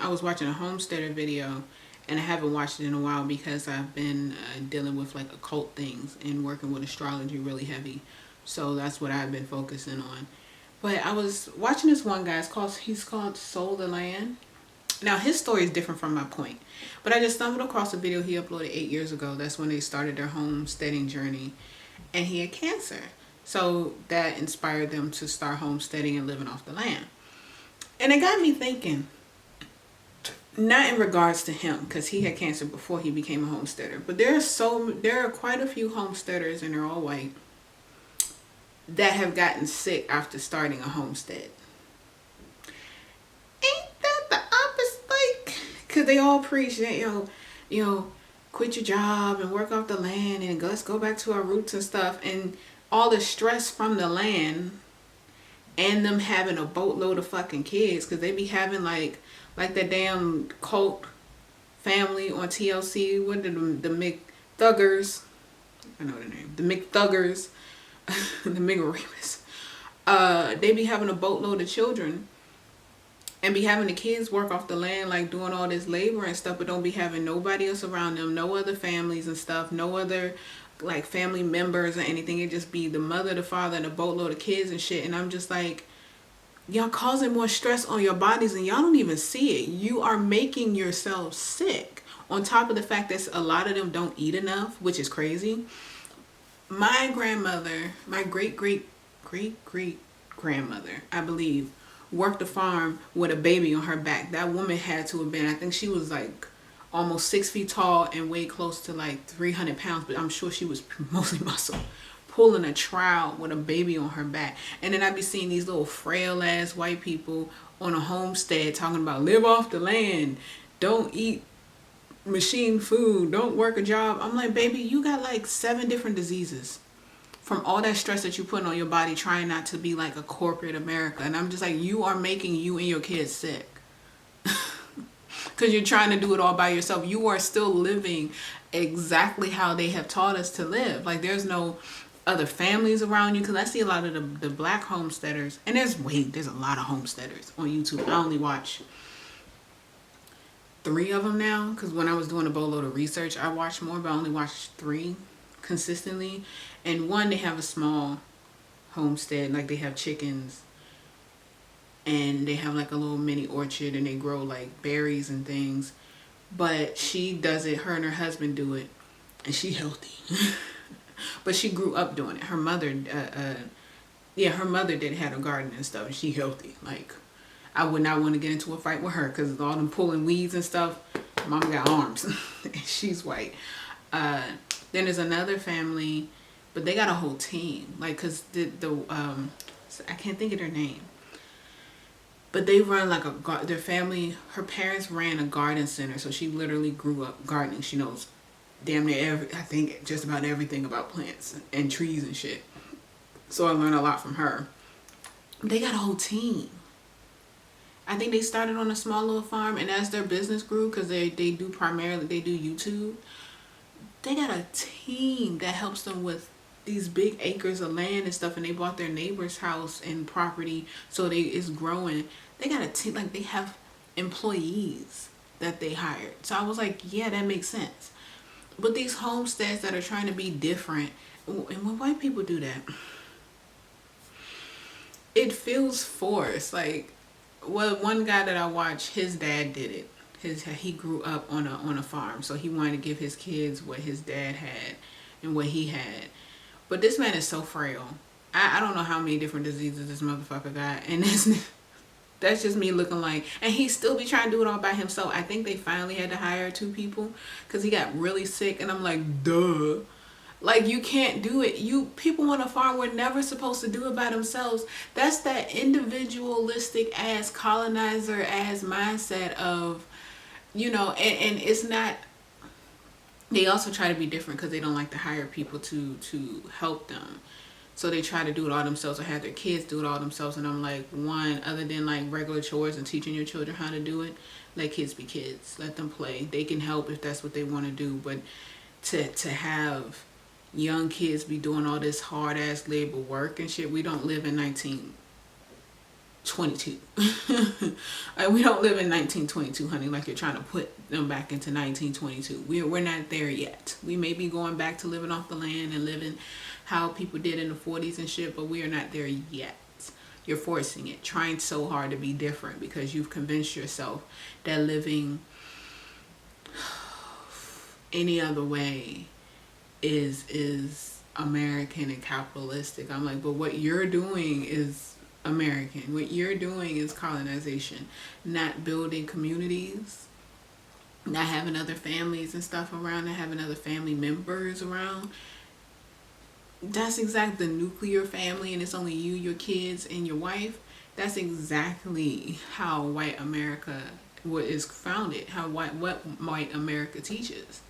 I was watching a homesteader video, and I haven't watched it in a while because I've been dealing with like occult things and working with astrology really heavy. So that's what I've been focusing on. But I was watching this one guy. He's called Soul the Land. Now his story is different from my point, but I just stumbled across a video he uploaded 8 years ago. That's when they started their homesteading journey, and he had cancer. So that inspired them to start homesteading and living off the land. And it got me thinking, not in regards to him because he had cancer before he became a homesteader, but there are quite a few homesteaders, and they're all white, that have gotten sick after starting a homestead. Ain't that the opposite? Like, because they all preach that, you know, quit your job and work off the land and let's go back to our roots and stuff, and all the stress from the land, and them having a boatload of fucking kids because they be having like that damn cult family on TLC. What did the McThuggers? I know the name. The McThuggers, the McRamus. They be having a boatload of children and be having the kids work off the land, like doing all this labor and stuff, but don't be having nobody else around them, no other families and stuff, no other like family members or anything. It just be the mother, the father, and a boatload of kids and shit. And I'm just like, y'all causing more stress on your bodies and y'all don't even see it. You are making yourselves sick. On top of the fact that a lot of them don't eat enough, which is crazy. My grandmother, my great grandmother, I believe, worked a farm with a baby on her back. That woman had to have been, I think she was like almost 6 feet tall and weighed close to like 300 pounds, but I'm sure she was mostly muscle, pulling a trowel with a baby on her back. And then I'd be seeing these little frail ass white people on a homestead talking about live off the land, don't eat machine food, don't work a job. I'm like, baby, you got like 7 different diseases from all that stress that you put on your body trying not to be like a corporate America. And I'm just like, you are making you and your kids sick because you're trying to do it all by yourself. You are still living exactly how they have taught us to live. Like, there's no other families around you, because I see a lot of the black homesteaders, and there's a lot of homesteaders on YouTube. I only watch 3 of them now, because when I was doing a boatload of research I watched more, but I only watched 3 consistently. And one, they have a small homestead, like they have chickens and they have like a little mini orchard and they grow like berries and things. But she does it, her and her husband do it, and she healthy. But she grew up doing it. Her mother her mother did had a garden and stuff, and she healthy. Like, I would not want to get into a fight with her because all them pulling weeds and stuff. Mama got arms. And she's white. Then there's another family, but they got a whole team. Like, cause I can't think of their name, but they run like their family. Her parents ran a garden center, so she literally grew up gardening. She knows damn near I think just about everything about plants and trees and shit. So I learned a lot from her. They got a whole team. I think they started on a small little farm, and as their business grew, because they do YouTube, they got a team that helps them with these big acres of land and stuff, and they bought their neighbor's house and property, so it's growing. They got a team, like they have employees that they hired. So I was like, yeah, that makes sense. But these homesteads that are trying to be different, and when white people do that, it feels forced. Like, well, one guy that I watched, his dad did it. He grew up on a farm, so he wanted to give his kids what his dad had and what he had. But this man is so frail. I don't know how many different diseases this motherfucker got, and that's just me looking like, and he still be trying to do it all by himself. I think they finally had to hire 2 people because he got really sick, and I'm like, duh. Like, you can't do it. People on a farm were never supposed to do it by themselves. That's that individualistic ass colonizer ass mindset of, and it's not. They also try to be different because they don't like to hire people to help them. So they try to do it all themselves or have their kids do it all themselves. And I'm like, one, other than like regular chores and teaching your children how to do it, let kids be kids. Let them play. They can help if that's what they want to do. But to have young kids be doing all this hard ass labor work and shit, we don't live in 22. Like, we don't live in 1922, honey, like you're trying to put them back into 1922. We're not there yet. We may be going back to living off the land and living how people did in the 40s and shit, but we are not there yet. You're forcing it, trying so hard to be different because you've convinced yourself that living any other way is American and capitalistic. I'm like, but what you're doing is American. What you're doing is colonization, not building communities, not having other families and stuff around, not having other family members around. That's exactly the nuclear family, and it's only you, your kids, and your wife. That's exactly how white America is founded, what white America teaches.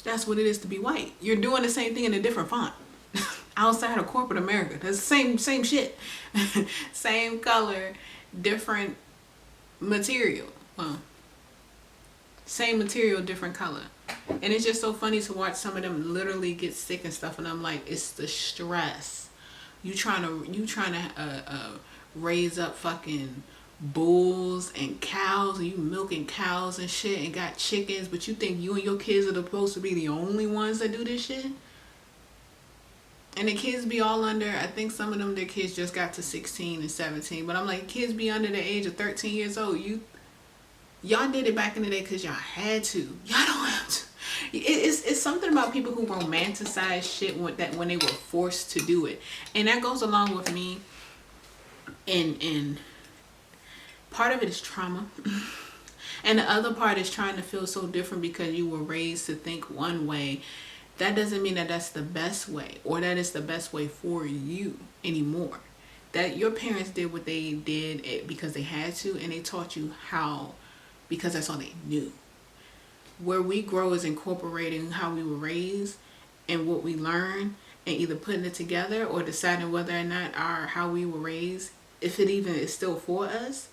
That's what it is to be white. You're doing the same thing in a different font. Outside of corporate America, that's the same shit. Same color, different material. Well, same material, different color. And it's just so funny to watch some of them literally get sick and stuff, and I'm like, it's the stress. You trying to raise up fucking bulls and cows, and you milking cows and shit, and got chickens, but you think you and your kids are supposed to be the only ones that do this shit? And the kids be all under, I think some of them, their kids just got to 16 and 17. But I'm like, kids be under the age of 13 years old. Y'all did it back in the day because y'all had to. Y'all don't have to. It's something about people who romanticize shit when they were forced to do it. And that goes along with me. And part of it is trauma. And the other part is trying to feel so different because you were raised to think one way. That doesn't mean that that's the best way, or that it's the best way for you anymore. That your parents did what they did because they had to, and they taught you how, because that's all they knew. Where we grow is incorporating how we were raised and what we learn, and either putting it together or deciding whether or not how we were raised, if it even is still for us,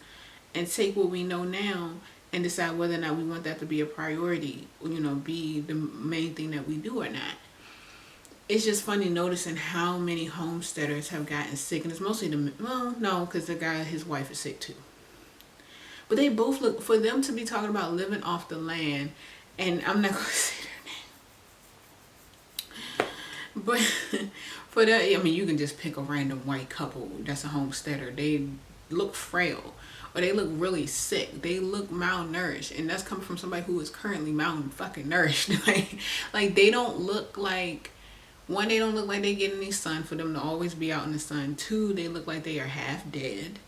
and take what we know now and decide whether or not we want that to be a priority, be the main thing that we do or not. It's just funny noticing how many homesteaders have gotten sick, and it's mostly because the guy, his wife is sick too. But they both look, for them to be talking about living off the land, and I'm not going to say their name, but for that, I mean, you can just pick a random white couple that's a homesteader. They look frail. Or they look really sick. They look malnourished. And that's coming from somebody who is currently nourished. Like they don't look like, one, they don't look like they get any sun for them to always be out in the sun. Two, they look like they are half dead.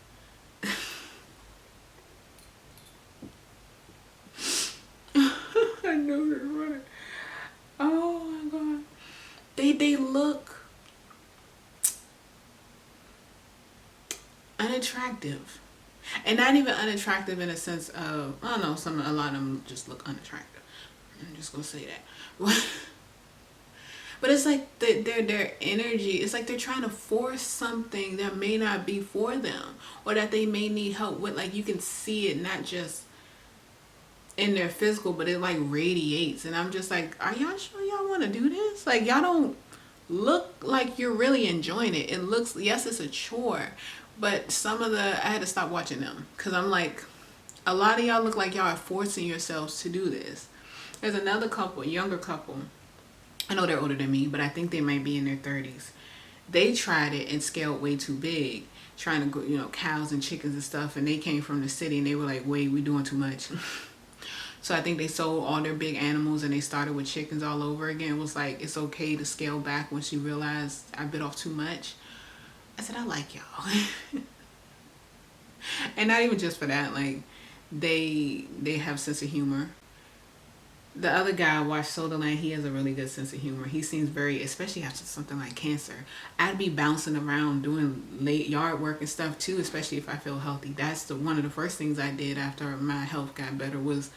I know they're running. Oh my God. They look unattractive. And not even unattractive in a sense of, I don't know, a lot of them just look unattractive. I'm just gonna say that. But it's like their energy, it's like they're trying to force something that may not be for them, or that they may need help with. Like, you can see it not just in their physical, but it like radiates. And I'm just like, are y'all sure y'all want to do this? Like, y'all don't look like you're really enjoying it. It looks, yes, it's a chore. But I had to stop watching them, because I'm like, a lot of y'all look like y'all are forcing yourselves to do this. There's another couple, younger couple. I know they're older than me, but I think they might be in their 30s. They tried it and scaled way too big, trying to go, cows and chickens and stuff. And they came from the city, and they were like, wait, we're doing too much. So I think they sold all their big animals, and they started with chickens all over again. It was like, it's okay to scale back when she realized I bit off too much. I said, I like y'all. And not even just for that, like, they have sense of humor. The other guy I watched, Sodaland, he has a really good sense of humor. He seems very, especially after something like cancer, I'd be bouncing around doing late yard work and stuff too, especially if I feel healthy. That's one of the first things I did after my health got better, was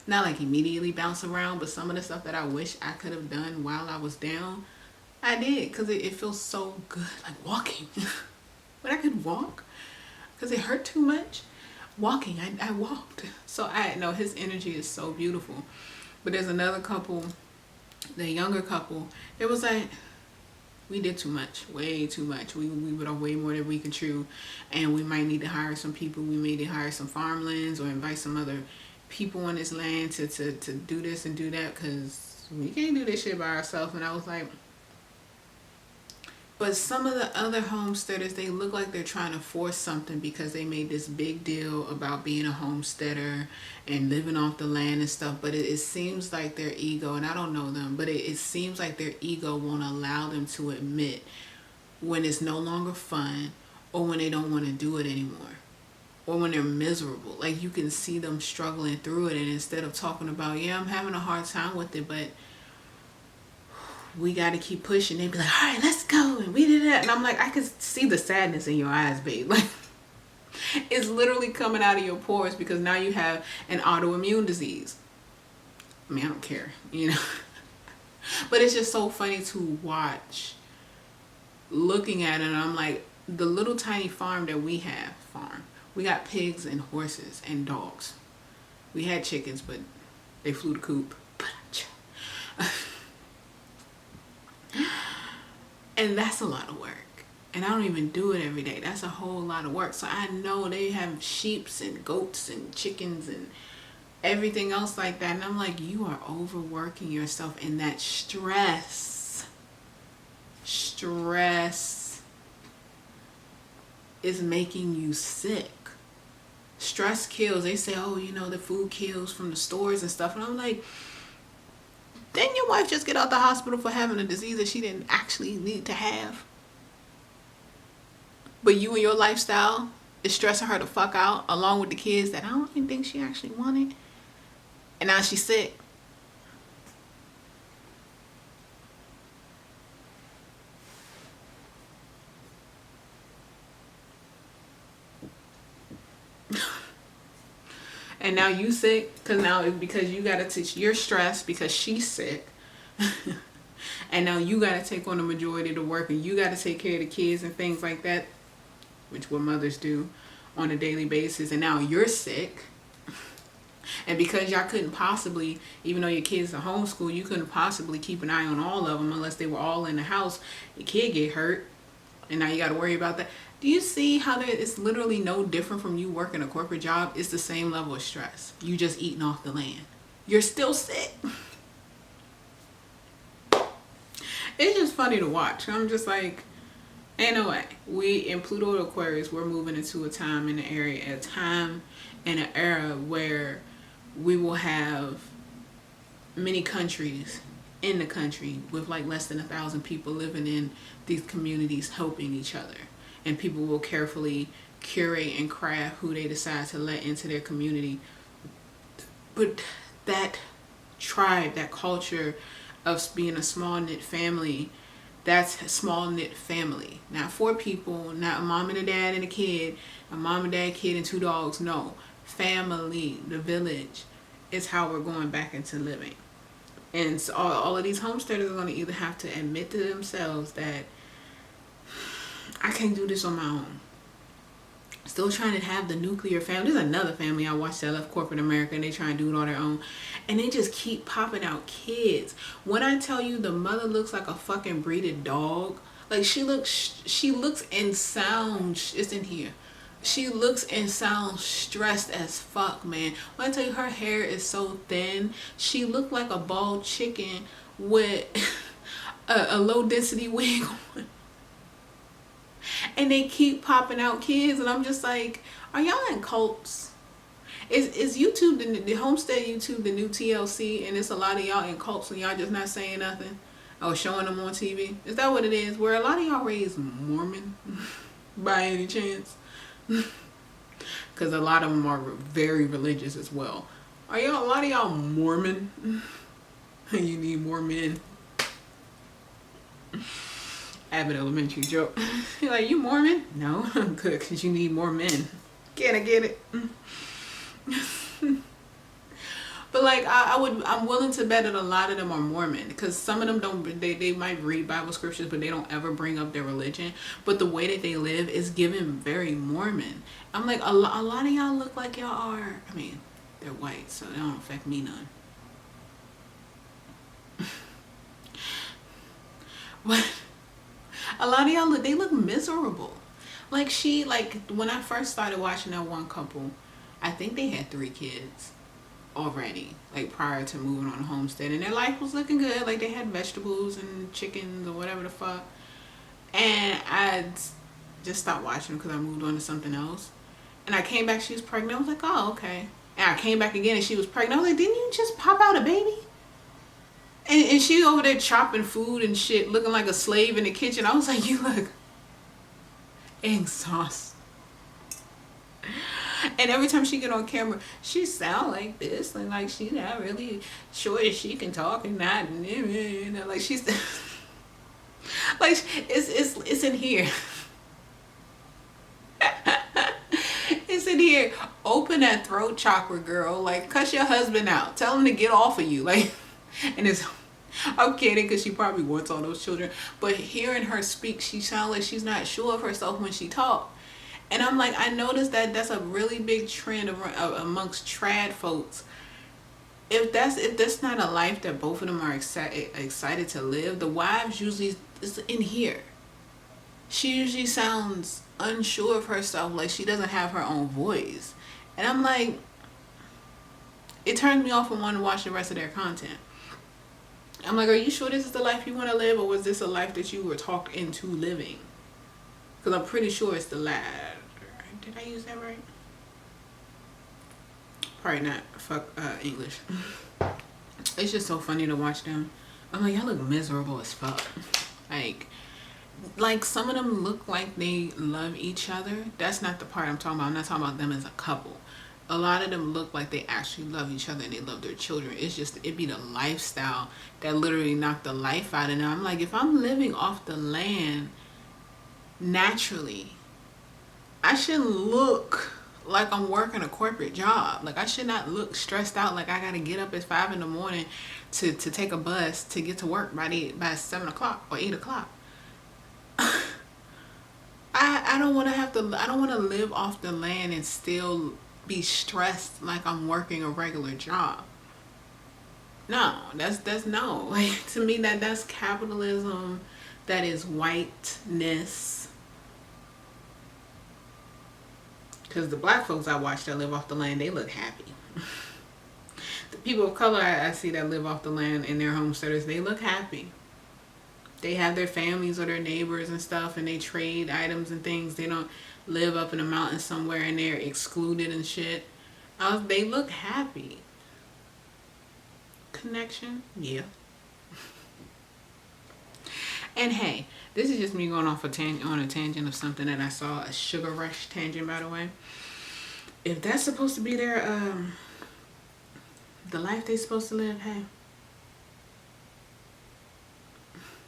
not like immediately bounce around, but some of the stuff that I wish I could have done while I was down, I did, because it feels so good, like walking. When I could walk, because it hurt too much, walking, I walked. So I know his energy is so beautiful. But there's another couple, the younger couple, it was like, We did too much, way too much. We went on way more than we could chew, and we might need to hire some people. We may need to hire some farmlands or invite some other people on this land to do this and do that, because we can't do this shit by ourselves. And I was like, but some of the other homesteaders, they look like they're trying to force something because they made this big deal about being a homesteader and living off the land and stuff. But it seems like their ego, and I don't know them, but it seems like their ego won't allow them to admit when it's no longer fun, or when they don't want to do it anymore, or when they're miserable. Like, you can see them struggling through it, and instead of talking about, yeah, I'm having a hard time with it, but we got to keep pushing, they'd be like, all right, let's go, and we did that. And I'm like, I could see the sadness in your eyes, babe. Like, it's literally coming out of your pores because now you have an autoimmune disease. I mean, I don't care, you know. But it's just so funny to watch, looking at it, and I'm like, the little tiny farm that we have, we got pigs and horses and dogs. We had chickens, but they flew the coop. And that's a lot of work. And I don't even do it every day. That's a whole lot of work. So I know they have sheeps and goats and chickens and everything else like that. And I'm like, you are overworking yourself. And that stress is making you sick. Stress kills. They say, oh, you know, the food kills from the stores and stuff. And I'm like, didn't your wife just get out the hospital for having a disease that she didn't actually need to have? But you and your lifestyle is stressing her the fuck out, along with the kids that I don't even think she actually wanted. And now she's sick. And now you sick because you gotta teach, you're stressed because she's sick. And now you gotta take on the majority of the work, and you gotta take care of the kids and things like that, which what mothers do on a daily basis. And now you're sick. And because y'all couldn't possibly, even though your kids are homeschooled, you couldn't possibly keep an eye on all of them unless they were all in the house. Your kid get hurt, and now you got to worry about that. Do you see how it's literally no different from you working a corporate job? It's the same level of stress. You just eating off the land. You're still sick. It's just funny to watch. I'm just like, ain't no way. We in Pluto Aquarius, we're moving into a time in the area, a time and an era where we will have many countries in the country with like less than 1,000 people living in these communities, helping each other. And people will carefully curate and craft who they decide to let into their community. But that tribe, that culture of being a small knit family, that's a small knit family. Not 4 people, not a mom and a dad and a kid, a mom and dad, kid, and 2 dogs. No, family, the village is how we're going back into living. And so all of these homesteaders are going to either have to admit to themselves that I can't do this on my own. Still trying to have the nuclear family. There's another family I watched that left corporate America, and they try and do it on their own. And they just keep popping out kids. When I tell you the mother looks like a fucking breeded dog. Like she looks and sounds, it's in here. She looks and sounds stressed as fuck, man. When I tell you her hair is so thin, she looked like a bald chicken with a low density wig on. And they keep popping out kids, and I'm just like, are y'all in cults? Is YouTube, the homestead YouTube, the new TLC, and it's a lot of y'all in cults and y'all just not saying nothing? Or showing them on TV? Is that what it is? Where a lot of y'all raised Mormon by any chance? Because a lot of them are very religious as well. Are y'all, a lot of y'all Mormon? You need more men. Abbott Elementary joke. You're like, you Mormon? No, I'm good, because you need more men. Can I get it? But like, I'm willing to bet that a lot of them are Mormon, because some of them don't, they might read Bible scriptures, but they don't ever bring up their religion. But the way that they live is given very Mormon. I'm like, a lot of y'all look like y'all are, I mean, they're white, so they don't affect me none. A lot of y'all look, they look miserable. Like when I first started watching that one couple, I think they had 3 kids already, like prior to moving on a homestead, and their life was looking good. Like they had vegetables and chickens or whatever the fuck. And I just stopped watching because I moved on to something else. And I came back, she was pregnant. I was like, oh, okay. And I came back again and she was pregnant. I was like, didn't you just pop out a baby? And she over there chopping food and shit, looking like a slave in the kitchen. I was like, you look exhausted. And every time she get on camera, she sound like this, and like she's not really sure if she can talk and not, like she's like it's in here. It's in here. Open that throat chakra, girl. Like, cuss your husband out. Tell him to get off of you. Like, and it's, I'm kidding because she probably wants all those children. But hearing her speak, she sounds like she's not sure of herself when she talks. And I'm like, I noticed that that's a really big trend amongst trad folks. If that's not a life that both of them are excited to live, the wives usually is in here. She usually sounds unsure of herself, like she doesn't have her own voice. And I'm like, it turns me off and want to watch the rest of their content. I'm like, are you sure this is the life you want to live, or was this a life that you were talked into living? Because I'm pretty sure it's the latter. Did I use that right? Probably not. Fuck English. It's just so funny to watch them. I'm like, y'all look miserable as fuck. Like some of them look like they love each other. That's not the part I'm talking about. I'm not talking about them as a couple. A lot of them look like they actually love each other and they love their children. It's just, it be the lifestyle that literally knocked the life out of them. I'm like, if I'm living off the land naturally, I shouldn't look like I'm working a corporate job. Like, I should not look stressed out like I gotta get up at 5 in the morning to take a bus to get to work by 7 o'clock or 8 o'clock. I don't want to live off the land and still be stressed like I'm working a regular job. No, that's no. Like, to me, that's capitalism. That is whiteness. Because the black folks I watch that live off the land, they look happy. The people of color I see that live off the land and they're homesteaders, they look happy. They have their families or their neighbors and stuff, and they trade items and things. They don't live up in a mountain somewhere and they're excluded and shit. They look happy. Connection? Yeah. And hey, this is just me going off on a tangent of something that I saw, a sugar rush tangent, by the way. If that's supposed to be their the life they're supposed to live, hey,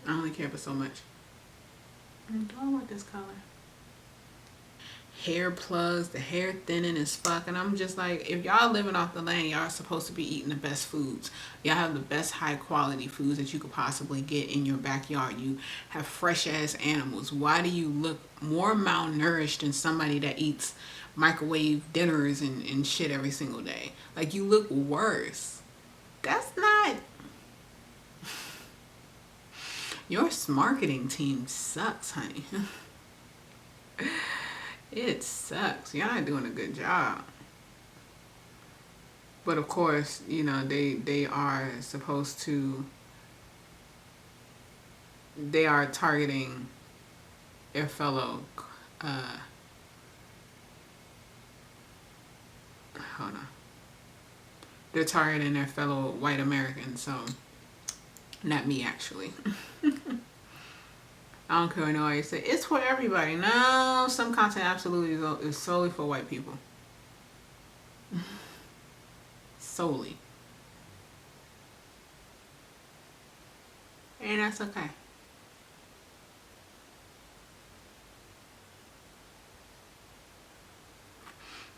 I only care for so much. Do I want this color? Hair plugs, the hair thinning as fuck, and I'm just like, if y'all living off the land, y'all are supposed to be eating the best foods. Y'all have the best high quality foods that you could possibly get in your backyard. You have fresh ass animals. Why do you look more malnourished than somebody that eats microwave dinners and shit every single day? Like, you look worse. That's not... Your marketing team sucks, honey. It sucks. You're not doing a good job. But of course, you know, they are supposed to... They are targeting their fellow... hold on. They're targeting their fellow white Americans, so... Not me, actually. I don't care what nobody say. It's for everybody. No, some content absolutely is solely for white people. Solely. And that's okay.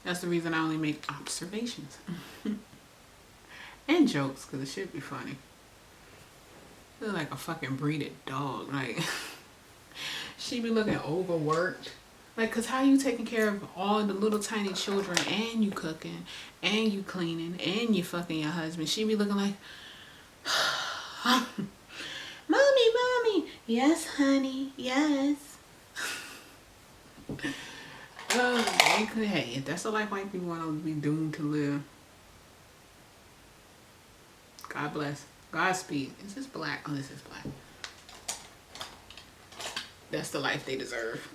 That's the reason I only make observations. And jokes, because it should be funny. Look like a fucking breeded dog. Like, she be looking overworked. Like, cause how you taking care of all the little tiny children, and you cooking, and you cleaning, and you fucking your husband? She be looking like, mommy, Yes, honey. Yes. Hey, if that's the life white people want to be doomed to live, God bless. Godspeed. Is this black? Oh, this is black. That's the life they deserve.